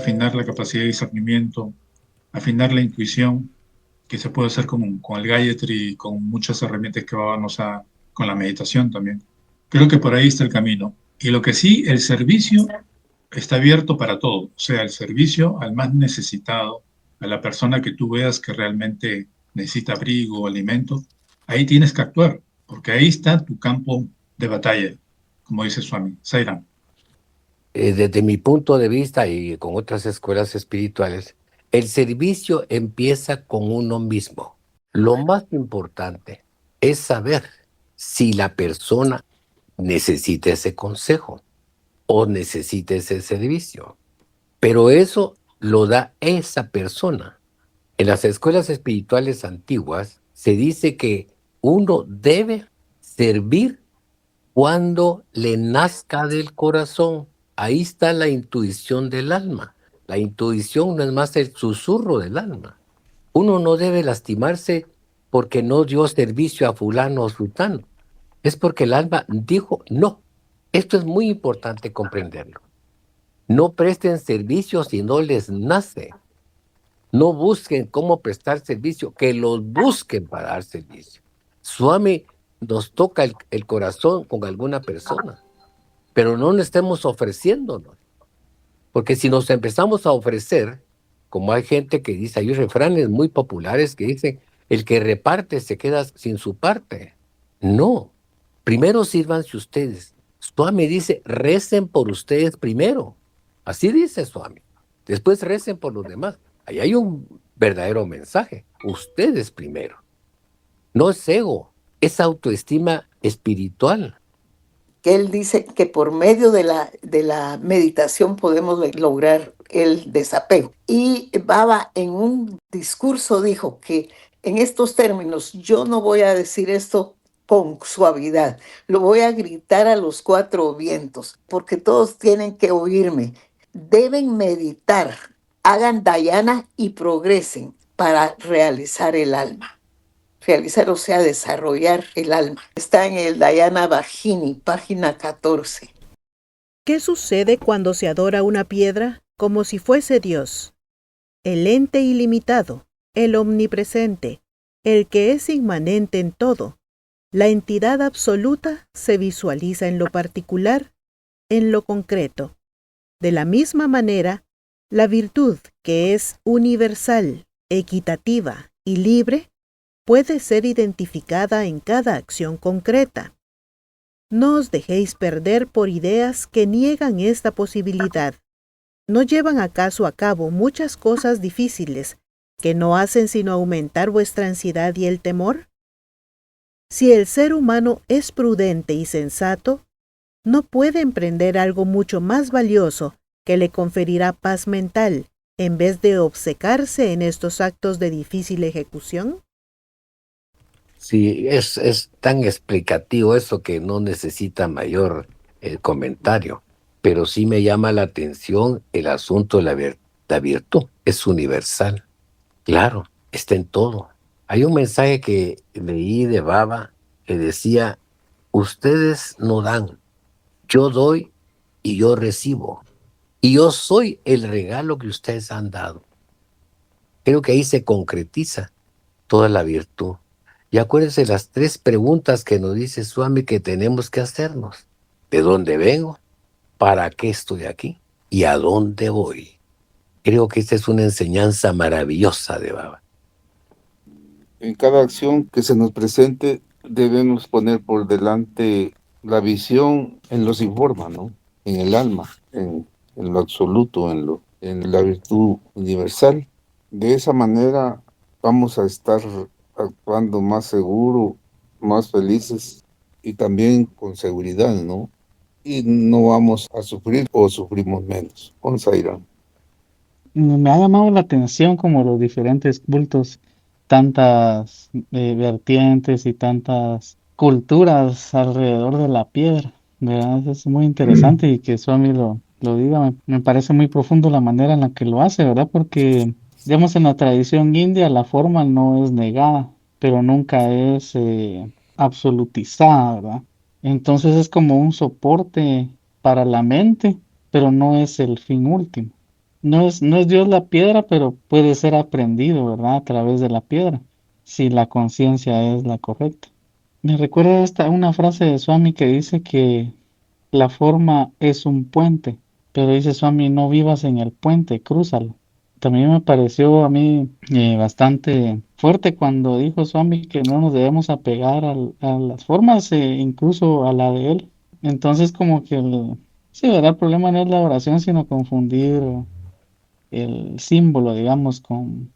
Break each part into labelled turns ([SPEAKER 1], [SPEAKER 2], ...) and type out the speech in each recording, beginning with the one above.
[SPEAKER 1] afinar la capacidad de discernimiento, afinar la intuición, que se puede hacer con el Gayatri y con muchas herramientas que vamos a, con la meditación también. Creo que por ahí está el camino. Y lo que sí, el servicio está abierto para todo, o sea, el servicio al más necesitado, a la persona que tú veas que realmente necesita abrigo o alimento, ahí tienes que actuar, porque ahí está tu campo de batalla, como dice Swami Sairam.
[SPEAKER 2] Desde mi punto de vista y con otras escuelas espirituales, el servicio empieza con uno mismo. Lo más importante es saber si la persona necesita ese consejo o necesita ese servicio. Pero eso lo da esa persona. En las escuelas espirituales antiguas se dice que uno debe servir cuando le nazca del corazón. Ahí está la intuición del alma. La intuición no es más el susurro del alma. Uno no debe lastimarse porque no dio servicio a fulano o sultano. Es porque el alma dijo no. Esto es muy importante comprenderlo. No presten servicio si no les nace. No busquen cómo prestar servicio, que los busquen para dar servicio. Swami nos toca el corazón con alguna persona, pero no nos estemos ofreciéndonos. Porque si nos empezamos a ofrecer, como hay gente que dice, hay refranes muy populares que dicen, el que reparte se queda sin su parte. No, primero sírvanse ustedes. Swami dice, recen por ustedes primero. Así dice Swami. Después recen por los demás. Ahí hay un verdadero mensaje. Ustedes primero. No es ego, es autoestima espiritual.
[SPEAKER 3] Que él dice que por medio de la meditación podemos lograr el desapego. Y Baba en un discurso dijo que en estos términos, yo no voy a decir esto con suavidad, lo voy a gritar a los cuatro vientos, porque todos tienen que oírme. Deben meditar, hagan dhyana y progresen para realizar el alma. Realizar, o sea, desarrollar el alma. Está en el Dhyana Vajini, página 14.
[SPEAKER 4] ¿Qué sucede cuando se adora una piedra como si fuese Dios? El ente ilimitado, el omnipresente, el que es inmanente en todo. La entidad absoluta se visualiza en lo particular, en lo concreto. De la misma manera, la virtud, que es universal, equitativa y libre, puede ser identificada en cada acción concreta. No os dejéis perder por ideas que niegan esta posibilidad. ¿No llevan acaso a cabo muchas cosas difíciles que no hacen sino aumentar vuestra ansiedad y el temor? Si el ser humano es prudente y sensato, no puede emprender algo mucho más valioso que le conferirá paz mental, en vez de obcecarse en estos actos de difícil ejecución.
[SPEAKER 2] Sí, es tan explicativo eso que no necesita mayor comentario, pero sí me llama la atención el asunto de la virtud. Es universal, claro, está en todo. Hay un mensaje que leí de Baba que decía, ustedes no dan, yo doy y yo recibo. Y yo soy el regalo que ustedes han dado. Creo que ahí se concretiza toda la virtud. Y acuérdense las tres preguntas que nos dice Swami que tenemos que hacernos. ¿De dónde vengo? ¿Para qué estoy aquí? ¿Y a dónde voy? Creo que esta es una enseñanza maravillosa de Baba.
[SPEAKER 5] En cada acción que se nos presente debemos poner por delante la visión en los informa, ¿no? En el alma, en lo absoluto, en la virtud universal. De esa manera vamos a estar actuando más seguro, más felices y también con seguridad, ¿no? Y no vamos a sufrir o sufrimos menos. Con Zaira.
[SPEAKER 6] Me ha llamado la atención como los diferentes cultos, tantas vertientes y tantas culturas alrededor de la piedra, ¿verdad? Es muy interesante y que Swami lo diga, me parece muy profundo la manera en la que lo hace, ¿verdad? Porque, digamos, en la tradición india la forma no es negada, pero nunca es absolutizada, ¿verdad? Entonces es como un soporte para la mente, pero no es el fin último. no es Dios la piedra, pero puede ser aprendido, ¿verdad? A través de la piedra, si la conciencia es la correcta. Me recuerda una frase de Swami que dice que la forma es un puente, pero dice Swami, no vivas en el puente, crúzalo. También me pareció a mí bastante fuerte cuando dijo Swami que no nos debemos apegar a las formas, incluso a la de él. Entonces como que sí, ¿verdad? El problema no es la oración, sino confundir el símbolo, digamos, con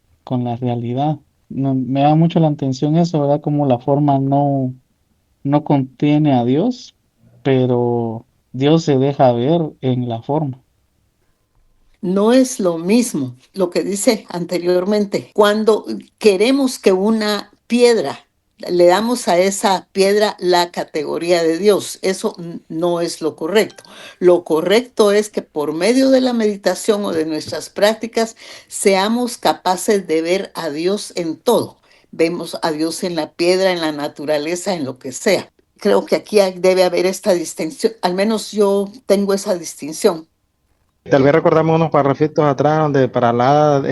[SPEAKER 6] la realidad. Me da mucho la atención eso, ¿verdad? Como la forma no contiene a Dios, pero Dios se deja ver en la forma.
[SPEAKER 3] No es lo mismo lo que dice anteriormente. Cuando queremos que una piedra, le damos a esa piedra la categoría de Dios. Eso no es lo correcto. Lo correcto es que por medio de la meditación o de nuestras prácticas seamos capaces de ver a Dios en todo. Vemos a Dios en la piedra, en la naturaleza, en lo que sea. Creo que aquí debe haber esta distinción. Al menos yo tengo esa distinción.
[SPEAKER 7] Tal vez recordamos unos parrafitos atrás donde Prahlada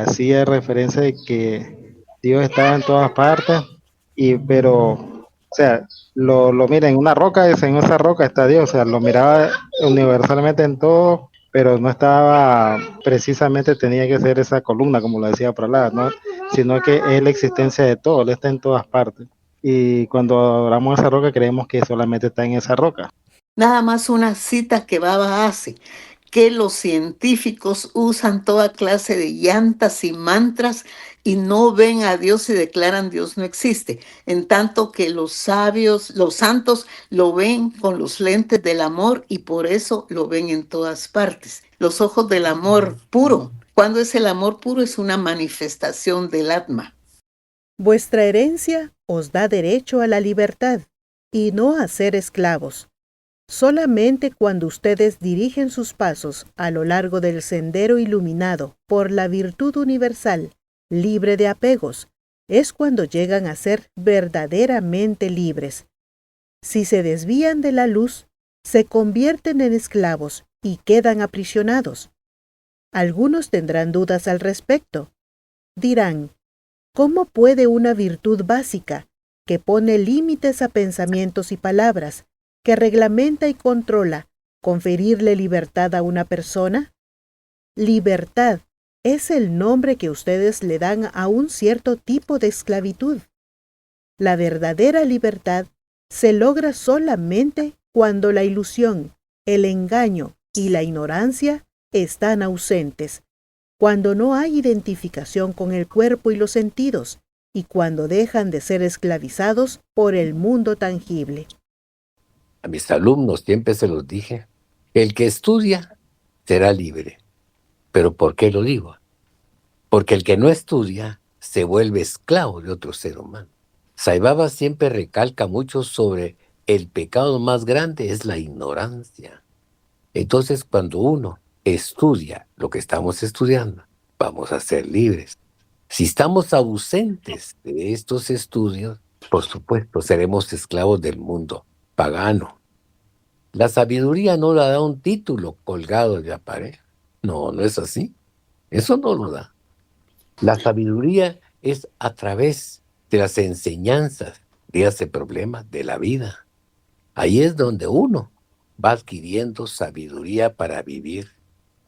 [SPEAKER 7] hacía referencia de que Dios estaba en todas partes, pero, o sea, lo mira en una roca, dice, en esa roca está Dios, o sea, lo miraba universalmente en todo, pero no estaba precisamente, tenía que ser esa columna, como lo decía Prahlada, ¿no? Sino que es la existencia de todo, Él está en todas partes. Y cuando adoramos esa roca, creemos que solamente está en esa roca.
[SPEAKER 3] Nada más una cita que Baba hace, que los científicos usan toda clase de llantas y mantras y no ven a Dios y declaran Dios no existe, en tanto que los sabios, los santos lo ven con los lentes del amor y por eso lo ven en todas partes. Los ojos del amor puro. ¿Cuándo es el amor puro? Es una manifestación del Atma.
[SPEAKER 4] Vuestra herencia os da derecho a la libertad y no a ser esclavos. Solamente cuando ustedes dirigen sus pasos a lo largo del sendero iluminado por la virtud universal, libre de apegos, es cuando llegan a ser verdaderamente libres. Si se desvían de la luz, se convierten en esclavos y quedan aprisionados. Algunos tendrán dudas al respecto. Dirán, ¿cómo puede una virtud básica, que pone límites a pensamientos y palabras, que reglamenta y controla, conferirle libertad a una persona? Libertad es el nombre que ustedes le dan a un cierto tipo de esclavitud. La verdadera libertad se logra solamente cuando la ilusión, el engaño y la ignorancia están ausentes, cuando no hay identificación con el cuerpo y los sentidos, y cuando dejan de ser esclavizados por el mundo tangible.
[SPEAKER 2] A mis alumnos siempre se los dije, el que estudia será libre. ¿Pero por qué lo digo? Porque el que no estudia se vuelve esclavo de otro ser humano. Sai Baba siempre recalca mucho sobre el pecado más grande es la ignorancia. Entonces, cuando uno estudia lo que estamos estudiando, vamos a ser libres. Si estamos ausentes de estos estudios, por supuesto, seremos esclavos del mundo pagano. La sabiduría no la da un título colgado de la pared. No, no es así. Eso no lo da. La sabiduría es a través de las enseñanzas de ese problema de la vida. Ahí es donde uno va adquiriendo sabiduría para vivir.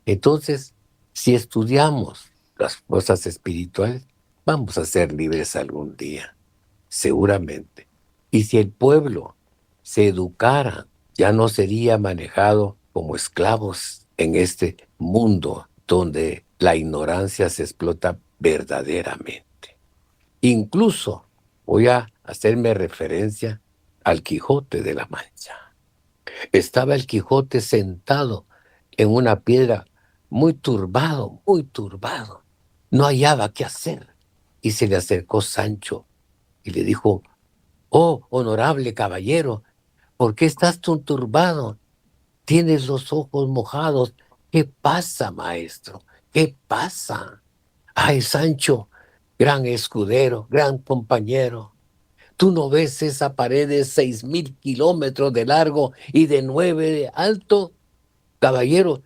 [SPEAKER 2] Entonces, si estudiamos las cosas espirituales, vamos a ser libres algún día, seguramente. Y si el pueblo se educara, ya no sería manejado como esclavos en este mundo donde la ignorancia se explota verdaderamente. Incluso voy a hacerme referencia al Quijote de la Mancha. Estaba el Quijote sentado en una piedra muy turbado, muy turbado. No hallaba qué hacer. Y se le acercó Sancho y le dijo, oh, honorable caballero, ¿por qué estás tan turbado? Tienes los ojos mojados. ¿Qué pasa, maestro? ¿Qué pasa? Ay, Sancho, gran escudero, gran compañero. ¿Tú no ves esa pared de 6,000 kilómetros de largo y de 9 de alto? Caballero,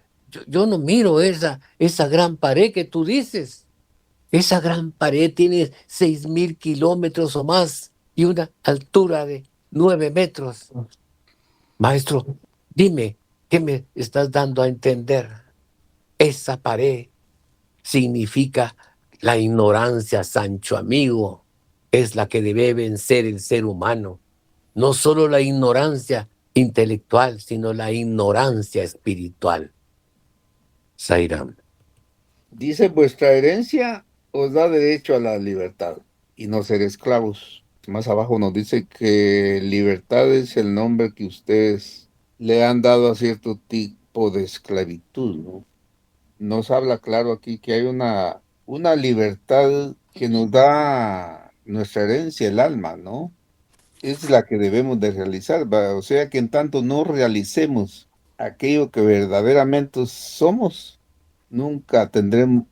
[SPEAKER 2] yo no miro esa gran pared que tú dices. Esa gran pared tiene 6.000 kilómetros o más y una altura de 9 metros. Maestro, dime, ¿qué me estás dando a entender? Esa pared significa la ignorancia, Sancho amigo. Es la que debe vencer el ser humano. No solo la ignorancia intelectual, sino la ignorancia espiritual. Sairam.
[SPEAKER 5] Dice, vuestra herencia os da derecho a la libertad y no ser esclavos. Más abajo nos dice que libertad es el nombre que ustedes le han dado a cierto tipo de esclavitud, ¿no? Nos habla claro aquí que hay una libertad que nos da nuestra herencia, el alma, ¿no? Es la que debemos de realizar, ¿va? O sea que en tanto no realicemos aquello que verdaderamente somos, nunca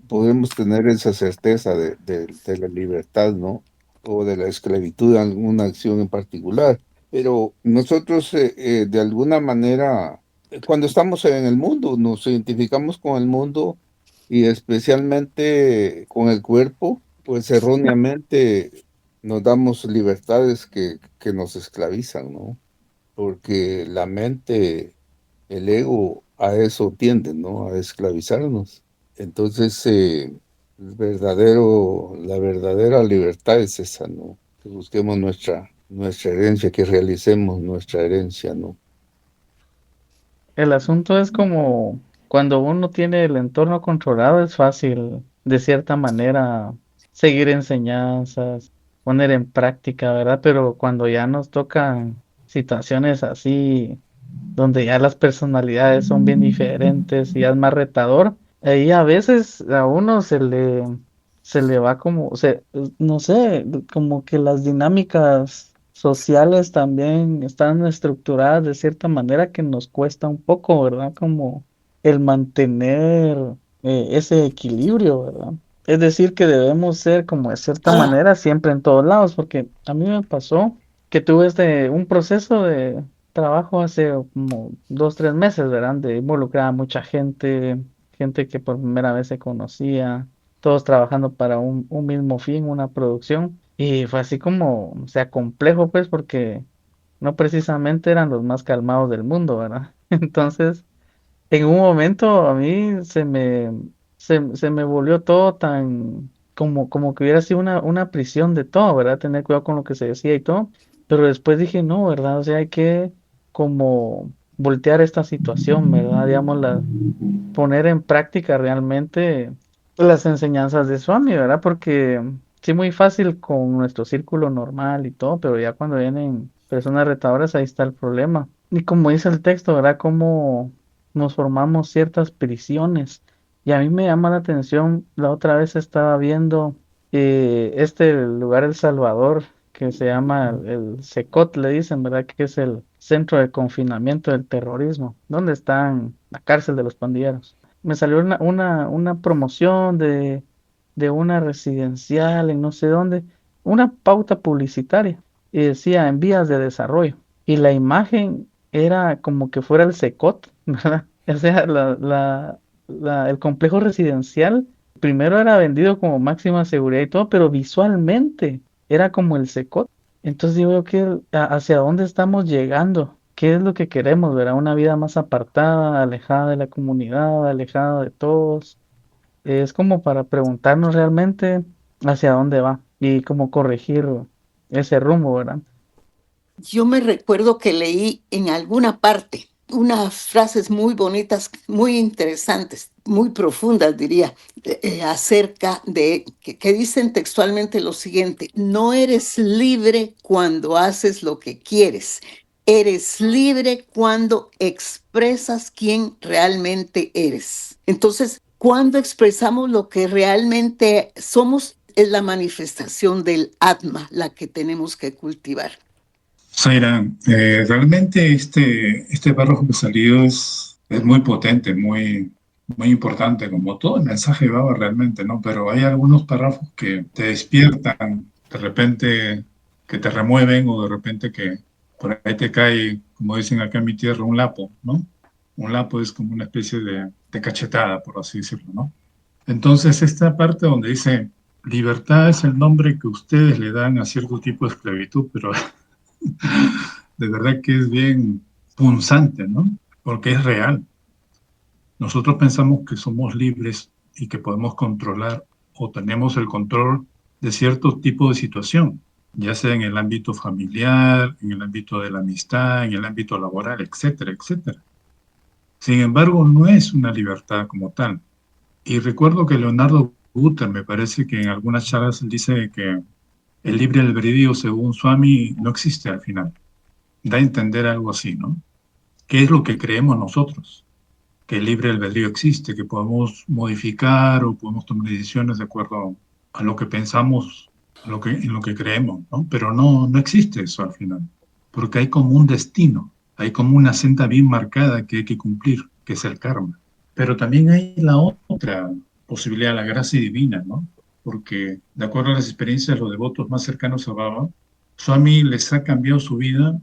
[SPEAKER 5] podremos tener esa certeza de la libertad, ¿no? O de la esclavitud en alguna acción en particular. Pero nosotros, de alguna manera, cuando estamos en el mundo, nos identificamos con el mundo y especialmente con el cuerpo, pues erróneamente nos damos libertades que nos esclavizan, ¿no? Porque la mente, el ego, a eso tiende, ¿no? A esclavizarnos. Entonces, la verdadera libertad es esa, ¿no? Que busquemos nuestra herencia, que realicemos nuestra herencia, ¿no?
[SPEAKER 6] El asunto es como cuando uno tiene el entorno controlado, es fácil, de cierta manera, seguir enseñanzas, poner en práctica, ¿verdad? Pero cuando ya nos tocan situaciones así, donde ya las personalidades son bien diferentes y ya es más retador, ahí a veces a uno se le va como, no sé, como que las dinámicas sociales también están estructuradas de cierta manera que nos cuesta un poco, ¿verdad? Como el mantener ese equilibrio, ¿verdad? Es decir, que debemos ser como de cierta manera siempre en todos lados, porque a mí me pasó que tuve un proceso de trabajo hace como 2, 3 meses, ¿verdad? De involucrar a mucha gente, gente que por primera vez se conocía, todos trabajando para un mismo fin, una producción. Y fue así como, o sea, complejo, pues, porque no precisamente eran los más calmados del mundo, ¿verdad? Entonces, en un momento a mí se me volvió todo tan como que hubiera sido una prisión de todo, ¿verdad? Tener cuidado con lo que se decía y todo. Pero después dije, no, ¿verdad? O sea, hay que como voltear esta situación, ¿verdad? Digamos, poner en práctica realmente las enseñanzas de Swami, ¿verdad? Porque sí, muy fácil con nuestro círculo normal y todo, pero ya cuando vienen personas retadoras, ahí está el problema. Y como dice el texto, ¿verdad? Cómo nos formamos ciertas prisiones. Y a mí me llama la atención, la otra vez estaba viendo este lugar, El Salvador, que se llama el SECOT, le dicen, ¿verdad? Que es el Centro de Confinamiento del Terrorismo, donde están la cárcel de los pandilleros. Me salió una promoción de una residencial en no sé dónde, una pauta publicitaria, y decía en vías de desarrollo. Y la imagen era como que fuera el SECOT, ¿verdad? O sea, el complejo residencial primero era vendido como máxima seguridad y todo, pero visualmente era como el SECOT. Entonces yo veo que hacia dónde estamos llegando, qué es lo que queremos, ¿verdad? Una vida más apartada, alejada de la comunidad, alejada de todos. Es como para preguntarnos realmente hacia dónde va y cómo corregir ese rumbo, ¿verdad?
[SPEAKER 3] Yo me recuerdo que leí en alguna parte unas frases muy bonitas, muy interesantes, muy profundas, diría, acerca de que dicen textualmente lo siguiente: no eres libre cuando haces lo que quieres, eres libre cuando expresas quién realmente eres. Entonces, cuando expresamos lo que realmente somos, es la manifestación del Atma la que tenemos que cultivar.
[SPEAKER 1] Zaira, realmente este párrafo que salió es muy potente, muy importante, como todo el mensaje de Baba realmente, ¿no? Pero hay algunos párrafos que te despiertan, de repente que te remueven o de repente que por ahí te cae, como dicen acá en mi tierra, un lapo, ¿no? Un lapo es como una especie de cachetada, por así decirlo, ¿no? Entonces, esta parte donde dice, libertad es el nombre que ustedes le dan a cierto tipo de esclavitud, pero de verdad que es bien punzante, ¿no? Porque es real. Nosotros pensamos que somos libres y que podemos controlar o tenemos el control de cierto tipo de situación, ya sea en el ámbito familiar, en el ámbito de la amistad, en el ámbito laboral, etcétera, etcétera. Sin embargo, no es una libertad como tal. Y recuerdo que Leonardo Buter, me parece que en algunas charlas él dice que el libre albedrío, según Swami, no existe al final. Da a entender algo así, ¿no? ¿Qué es lo que creemos nosotros? Que el libre albedrío existe, que podemos modificar o podemos tomar decisiones de acuerdo a lo que pensamos, en lo que creemos, ¿no? Pero no existe eso al final, porque hay como un destino, hay como una senda bien marcada que hay que cumplir, que es el karma. Pero también hay la otra posibilidad, la gracia divina, ¿no? Porque de acuerdo a las experiencias de los devotos más cercanos a Baba, Swami les ha cambiado su vida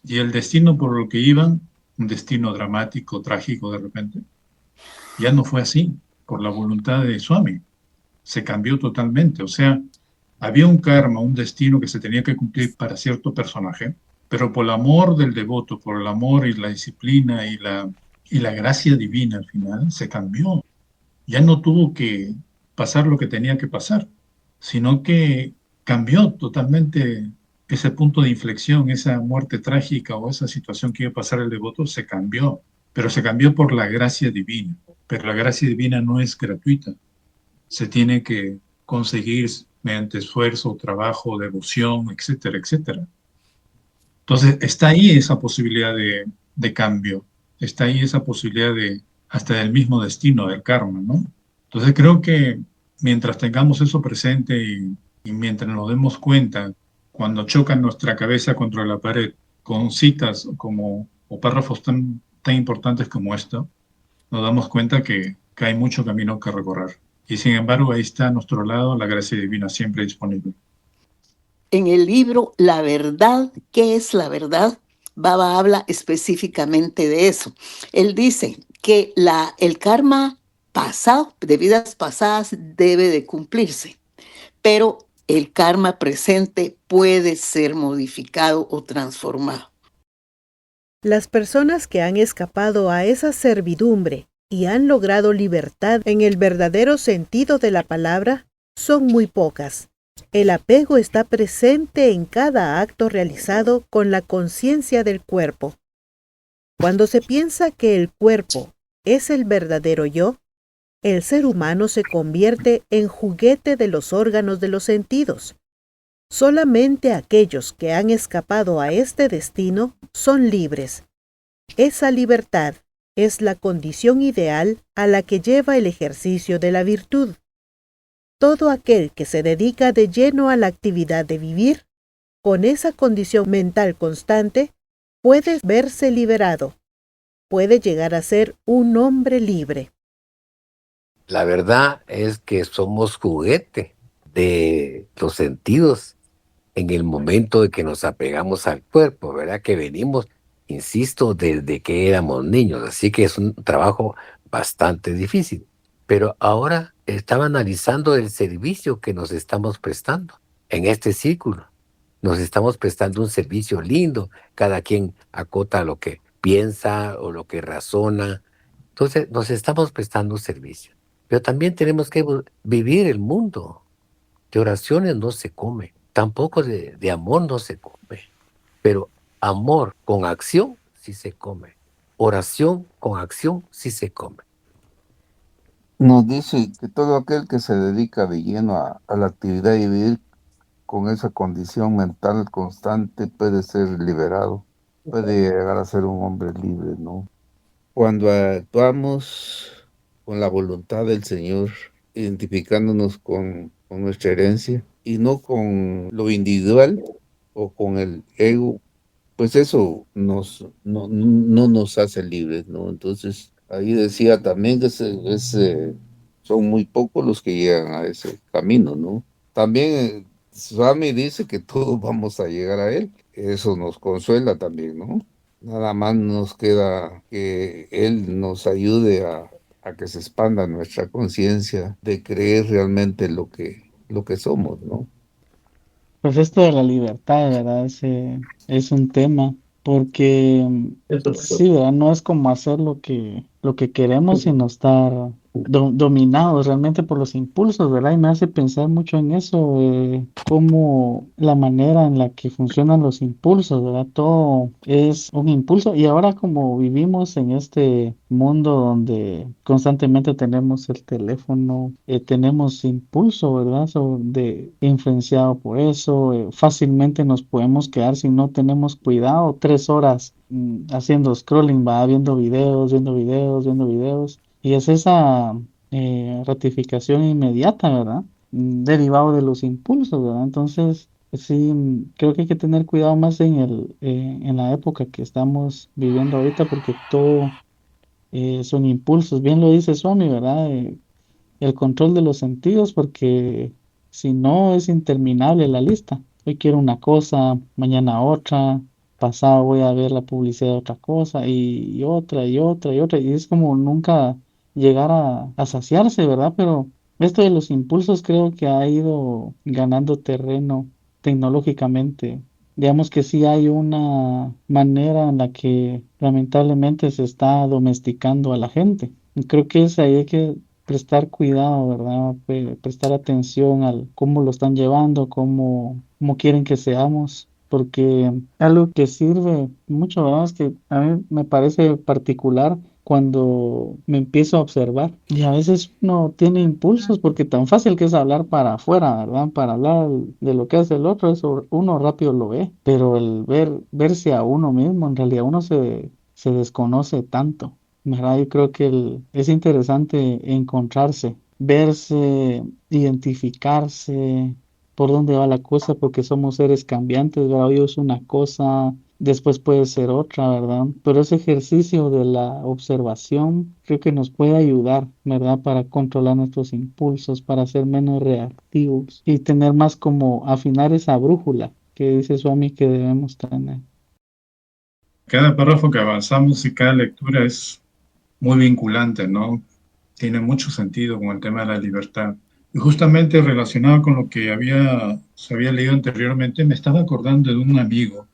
[SPEAKER 1] y el destino por el que iban, un destino dramático, trágico de repente, ya no fue así, por la voluntad de Swami. Se cambió totalmente. O sea, había un karma, un destino que se tenía que cumplir para cierto personaje, pero por el amor del devoto, por el amor y la disciplina y la gracia divina al final, se cambió. Ya no tuvo que pasar lo que tenía que pasar, sino que cambió totalmente ese punto de inflexión, esa muerte trágica o esa situación que iba a pasar el devoto, se cambió, pero se cambió por la gracia divina. Pero la gracia divina no es gratuita, se tiene que conseguir mediante esfuerzo, trabajo, devoción, etcétera, etcétera. Entonces, está ahí esa posibilidad de cambio, está ahí esa posibilidad de hasta del mismo destino, del karma, ¿no? Entonces, creo que mientras tengamos eso presente y mientras nos demos cuenta, cuando choca nuestra cabeza contra la pared, con citas como, o párrafos tan importantes como esto, nos damos cuenta que hay mucho camino que recorrer. Y sin embargo, ahí está a nuestro lado la gracia divina siempre disponible.
[SPEAKER 3] En el libro La verdad, ¿qué es la verdad? Baba habla específicamente de eso. Él dice que el karma pasado, de vidas pasadas, debe de cumplirse, pero el karma presente puede ser modificado o transformado.
[SPEAKER 4] Las personas que han escapado a esa servidumbre y han logrado libertad en el verdadero sentido de la palabra son muy pocas. El apego está presente en cada acto realizado con la conciencia del cuerpo. Cuando se piensa que el cuerpo es el verdadero yo, el ser humano se convierte en juguete de los órganos de los sentidos. Solamente aquellos que han escapado a este destino son libres. Esa libertad es la condición ideal a la que lleva el ejercicio de la virtud. Todo aquel que se dedica de lleno a la actividad de vivir, con esa condición mental constante, puede verse liberado, puede llegar a ser un hombre libre.
[SPEAKER 2] La verdad es que somos juguete de los sentidos en el momento de que nos apegamos al cuerpo, ¿verdad? Que venimos, insisto, desde que éramos niños, así que es un trabajo bastante difícil. Pero ahora estaba analizando el servicio que nos estamos prestando en este círculo. Nos estamos prestando un servicio lindo, cada quien acota lo que piensa o lo que razona. Entonces, nos estamos prestando un servicio. Pero también tenemos que vivir el mundo. De oraciones no se come, tampoco de amor no se come, pero amor con acción sí se come, oración con acción sí se come.
[SPEAKER 5] Nos dice que todo aquel que se dedica de lleno a la actividad de vivir con esa condición mental constante puede ser liberado, puede llegar a ser un hombre libre, ¿no? Cuando actuamos con la voluntad del Señor, identificándonos con nuestra herencia y no con lo individual o con el ego, pues eso no nos hace libres, ¿no? Entonces, ahí decía también que son muy pocos los que llegan a ese camino, ¿no? También Swami dice que todos vamos a llegar a él. Eso nos consuela también, ¿no? Nada más nos queda que él nos ayude a que se expanda nuestra conciencia de creer realmente lo que somos, ¿no?
[SPEAKER 6] Pues esto de la libertad, ¿verdad? Es un tema, porque sí, ¿verdad? No es como hacer lo que queremos, sino estar dominados realmente por los impulsos, ¿verdad? Y me hace pensar mucho en eso, como la manera en la que funcionan los impulsos, ¿verdad? Todo es un impulso y ahora como vivimos en este mundo donde constantemente tenemos el teléfono, tenemos impulso, ¿verdad? Influenciado por eso, fácilmente nos podemos quedar si no tenemos cuidado 3 horas haciendo scrolling, va viendo videos, viendo videos, viendo videos. Y es esa ratificación inmediata, ¿verdad? Derivado de los impulsos, ¿verdad? Entonces, sí, creo que hay que tener cuidado más en la época que estamos viviendo ahorita porque todo son impulsos. Bien lo dice Swami, ¿verdad? El control de los sentidos porque si no es interminable la lista. Hoy quiero una cosa, mañana otra, pasado voy a ver la publicidad de otra cosa y otra y otra y otra. Y es como nunca llegar a saciarse, ¿verdad? Pero esto de los impulsos creo que ha ido ganando terreno tecnológicamente. Digamos que sí hay una manera en la que lamentablemente se está domesticando a la gente. Y creo que es ahí que prestar cuidado, ¿verdad? Prestar atención al cómo lo están llevando, cómo quieren que seamos, porque algo que sirve mucho, ¿verdad? Es que a mí me parece particular cuando me empiezo a observar y a veces uno tiene impulsos porque tan fácil que es hablar para afuera, ¿verdad? Para hablar de lo que hace el otro, eso uno rápido lo ve, pero el verse a uno mismo, en realidad uno se desconoce tanto. ¿Verdad? Yo creo que es interesante encontrarse, verse, identificarse por dónde va la cosa, porque somos seres cambiantes, ¿verdad? Hoy es una cosa, después puede ser otra, ¿verdad? Pero ese ejercicio de la observación creo que nos puede ayudar, ¿verdad? Para controlar nuestros impulsos, para ser menos reactivos y tener más como afinar esa brújula que dice Swami que debemos tener.
[SPEAKER 1] Cada párrafo que avanzamos y cada lectura es muy vinculante, ¿no? Tiene mucho sentido con el tema de la libertad. Y justamente relacionado con lo que se había leído anteriormente, me estaba acordando de un amigo,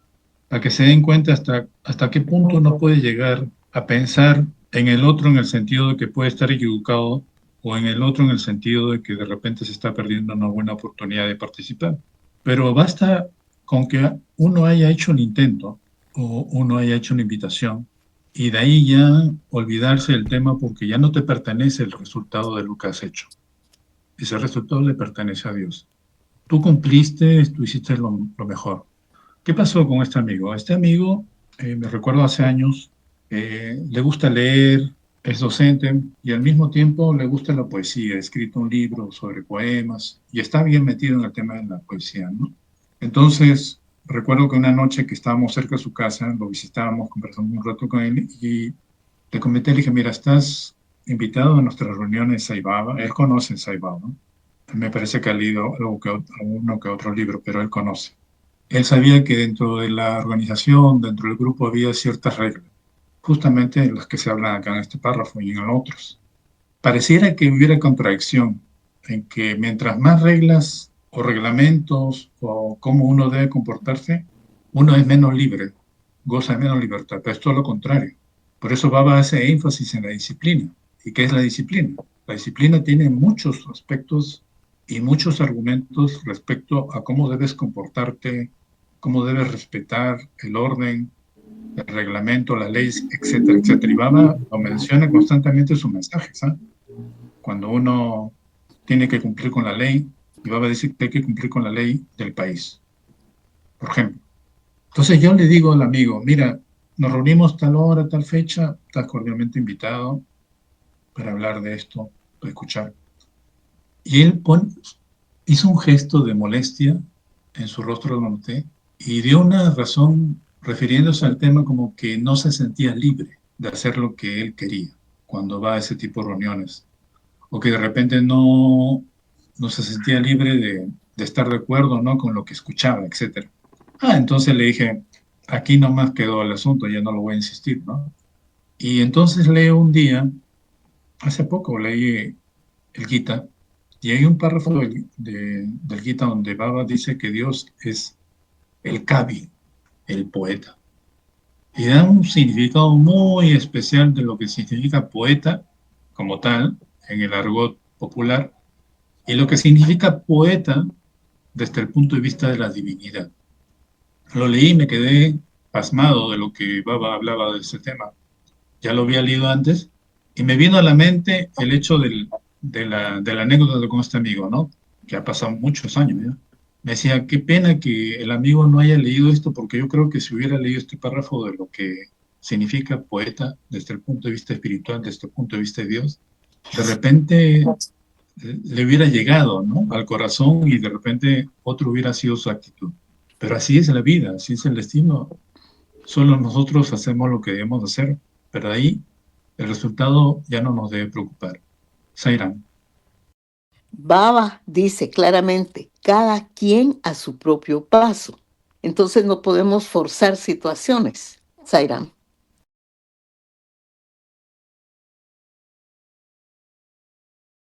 [SPEAKER 1] para que se den cuenta hasta qué punto uno puede llegar a pensar en el otro en el sentido de que puede estar equivocado o en el otro en el sentido de que de repente se está perdiendo una buena oportunidad de participar. Pero basta con que uno haya hecho un intento o uno haya hecho una invitación y de ahí ya olvidarse del tema porque ya no te pertenece el resultado de lo que has hecho. Ese resultado le pertenece a Dios. Tú cumpliste, tú hiciste lo mejor. ¿Qué pasó con este amigo? Este amigo, me recuerdo hace años, le gusta leer, es docente y al mismo tiempo le gusta la poesía. Ha escrito un libro sobre poemas y está bien metido en el tema de la poesía, ¿no? Entonces, recuerdo que una noche que estábamos cerca de su casa, lo visitábamos, conversamos un rato con él y le comenté, le dije, mira, estás invitado a nuestras reuniones Saibaba. Él conoce Saibaba, ¿no? Me parece que ha leído uno que otro libro, pero él conoce. Él sabía que dentro de la organización, dentro del grupo, había ciertas reglas, justamente en las que se hablan acá en este párrafo y en otros. Pareciera que hubiera contradicción en que mientras más reglas o reglamentos o cómo uno debe comportarse, uno es menos libre, goza de menos libertad, pero es todo lo contrario. Por eso Baba hace énfasis en la disciplina. ¿Y qué es la disciplina? La disciplina tiene muchos aspectos y muchos argumentos respecto a cómo debes comportarte, cómo debes respetar el orden, el reglamento, las leyes, etcétera, etcétera. Y Baba lo menciona constantemente en sus mensajes, ¿eh? Cuando uno tiene que cumplir con la ley, y Baba dice que hay que cumplir con la ley del país, por ejemplo. Entonces yo le digo al amigo, mira, nos reunimos tal hora, tal fecha, estás cordialmente invitado para hablar de esto, para escuchar. Y él hizo un gesto de molestia en su rostro, lo noté, y dio una razón refiriéndose al tema como que no se sentía libre de hacer lo que él quería cuando va a ese tipo de reuniones, o que de repente no se sentía libre de estar de acuerdo, ¿no?, con lo que escuchaba, etcétera. Entonces le dije, aquí nomás quedó el asunto, ya no lo voy a insistir, ¿no? Y entonces leo un día Hace poco leí el Gita y hay un párrafo del Gita donde Baba dice que Dios es el Kavi, el poeta. Y da un significado muy especial de lo que significa poeta como tal en el argot popular y lo que significa poeta desde el punto de vista de la divinidad. Lo leí y me quedé pasmado de lo que Baba hablaba de ese tema. Ya lo había leído antes y me vino a la mente el hecho de la anécdota con este amigo, ¿no? Que ha pasado muchos años, ¿ya? Me decía, qué pena que el amigo no haya leído esto, porque yo creo que si hubiera leído este párrafo de lo que significa poeta desde el punto de vista espiritual, desde el punto de vista de Dios, de repente le hubiera llegado, ¿no? Al corazón y de repente otro hubiera sido su actitud. Pero así es la vida, así es el destino. Solo nosotros hacemos lo que debemos hacer, pero de ahí el resultado ya no nos debe preocupar. Sairam.
[SPEAKER 3] Baba dice claramente, cada quien a su propio paso. Entonces no podemos forzar situaciones, Sairam.